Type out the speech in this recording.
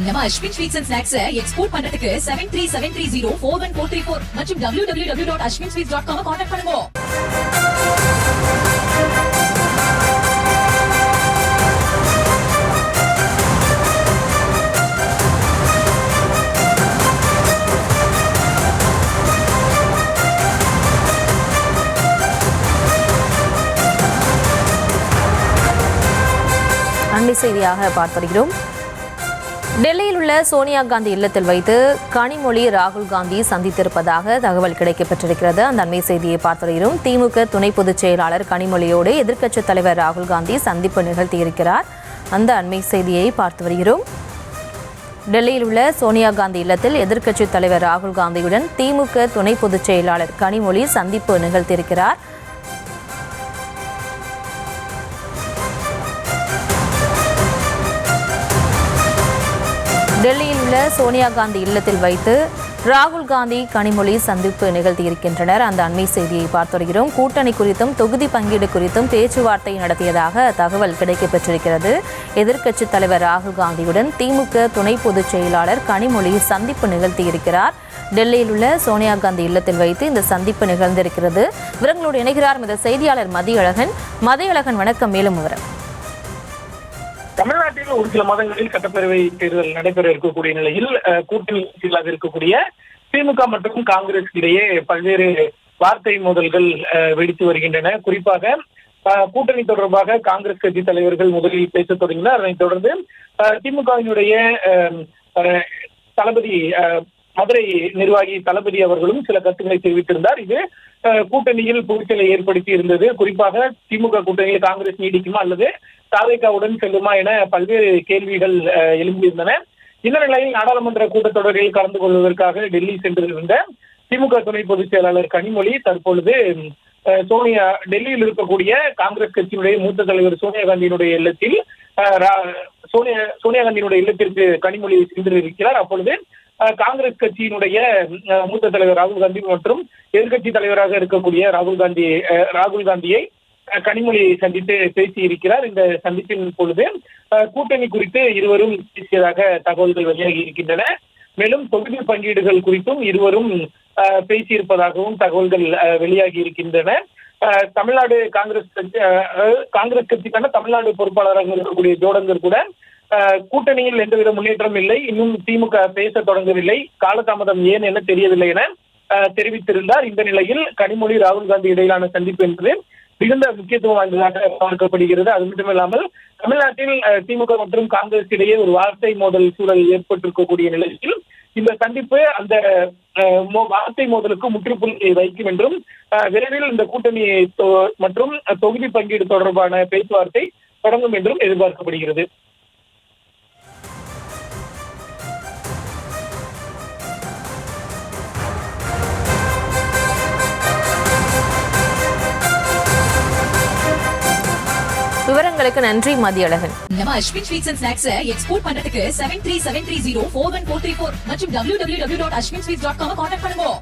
நம்ம Ashwin sweets and snacks export பண்றதுக்கு 7373041434 மற்றும் www.ashwinsweets.com கான்டாக்ட் பண்ணுங்க. அண்மை செய்தியாக பார்த்து வருகிறோம். டெல்லியில் உள்ள சோனியா காந்தி இல்லத்தில் வைத்து கனிமொழி ராகுல் காந்தி சந்தித்திருப்பதாக தகவல் கிடைக்கப்பட்டிருக்கிறது. அந்த அண்மை செய்தியை பார்த்து வருகிறோம். திமுக துணை பொதுச் செயலாளர் கனிமொழியோடு எதிர்க்கட்சித் தலைவர் ராகுல் காந்தி சந்திப்பு நிகழ்த்தியிருக்கிறார். அந்த அண்மை செய்தியை பார்த்து வருகிறோம். டெல்லியில் உள்ள சோனியா காந்தி இல்லத்தில் எதிர்க்கட்சித் தலைவர் ராகுல் காந்தியுடன் திமுக துணை பொதுச் செயலாளர் கனிமொழி சந்திப்பு நிகழ்த்தியிருக்கிறார். டெல்லியில் உள்ள சோனியா காந்தி இல்லத்தில் வைத்து ராகுல் காந்தி கனிமொழி சந்திப்பு நிகழ்த்தியிருக்கின்றனர். அந்த அண்மை செய்தியை பார்த்து வருகிறோம். கூட்டணி குறித்தும் தொகுதி பங்கீடு குறித்தும் பேச்சுவார்த்தை நடத்தியதாக தகவல் கிடைக்கப்பெற்றிருக்கிறது. எதிர்க்கட்சித் தலைவர் ராகுல் காந்தியுடன் திமுக துணை பொதுச் செயலாளர் கனிமொழி சந்திப்பு நிகழ்த்தியிருக்கிறார். டெல்லியில் உள்ள சோனியா காந்தி இல்லத்தில் வைத்து இந்த சந்திப்பு நிகழ்ந்திருக்கிறது. விவரங்களோடு இணைகிறார் இந்த செய்தியாளர் மதியழகன். வணக்கம். மேலும் விவரம். தமிழ்நாட்டில் ஒரு சில மாதங்களில் சட்டப்பேரவை தேர்தல் நடைபெற இருக்கக்கூடிய நிலையில் கூட்டணி கட்சிகளாக இருக்கக்கூடிய திமுக மற்றும் காங்கிரஸ் இடையே பல்வேறு வார்த்தை மோதல்கள் வெடித்து வருகின்றன. குறிப்பாக கூட்டணி தொடர்பாக காங்கிரஸ் கட்சி தலைவர்கள் முதலில் பேச தொடங்கினர். அதனைத் தொடர்ந்து திமுகவினுடைய தளபதி மதுரை நிர்வாகி தளபதி அவர்களும் சில கருத்துக்களை தெரிவித்திருந்தார். இது கூட்டணியில் புரிச்சலை ஏற்படுத்தி இருந்தது. குறிப்பாக திமுக கூட்டணியில் காங்கிரஸ் நீடிக்குமா அல்லது தாவேகாவுடன் செல்லுமா என பல்வேறு கேள்விகள் எழும்பியிருந்தன. இந்த நிலையில் நாடாளுமன்ற கூட்டத்தொடரில் கலந்து கொள்வதற்காக டெல்லி சென்றிருந்த திமுக துணை பொதுச் செயலாளர் கனிமொழி தற்பொழுது டெல்லியில் இருக்கக்கூடிய காங்கிரஸ் கட்சியினுடைய மூத்த தலைவர் சோனியா காந்தியினுடைய இல்லத்தில் சோனியா காந்தியினுடைய இல்லத்திற்கு கனிமொழி சென்றிருக்கிறார். அப்பொழுது காங்கிரஸ் கட்சியினுடைய மூத்த தலைவர் ராகுல் காந்தி மற்றும் எதிர்கட்சி தலைவராக இருக்கக்கூடிய ராகுல் காந்தியை கனிமொழி சந்தித்து பேசியிருக்கிறார். இந்த சந்திப்பின் பொழுது கூட்டணி குறித்து இருவரும் பேசியதாக தகவல்கள் வெளியாகி இருக்கின்றன. மேலும் தொகுதி பங்கீடுகள் குறித்தும் இருவரும் பேசியிருப்பதாகவும் தகவல்கள் வெளியாகி இருக்கின்றன. தமிழ்நாடு காங்கிரஸ் கட்சிக்கான தமிழ்நாடு பொறுப்பாளராக இருக்கக்கூடிய ஜோடங்கர் கூட கூட்டணியில் எந்தவித முன்னேற்றம் இல்லை, இன்னும் திமுக பேச தொடங்கவில்லை, காலதாமதம் ஏன் என தெரியவில்லை என தெரிவித்திருந்தார். இந்த நிலையில் கனிமொழி ராகுல் காந்தி இடையிலான சந்திப்பு என்பது மிகுந்த முக்கியத்துவம் வாய்ந்ததாக பார்க்கப்படுகிறது. அது மட்டுமில்லாமல் தமிழ்நாட்டில் திமுக மற்றும் காங்கிரஸ் இடையே ஒரு வார்த்தை மோதல் சூழல் ஏற்பட்டிருக்கக்கூடிய நிலையில் இந்த சந்திப்பு அந்த வார்த்தை மோதலுக்கு முற்றுப்புள்ளி வைக்கும் என்றும் விரைவில் இந்த கூட்டணி மற்றும் தொகுதி பங்கீடு தொடர்பான பேச்சுவார்த்தை தொடங்கும் என்றும் எதிர்பார்க்கப்படுகிறது. விவரங்களுக்கு நன்றி மதியழகன். நம்ம Ashwin sweets and snacks export பண்றதுக்கு 7373041434 மற்றும் www.ashwinsweets.com கான்டாக்ட் பண்ணுங்க.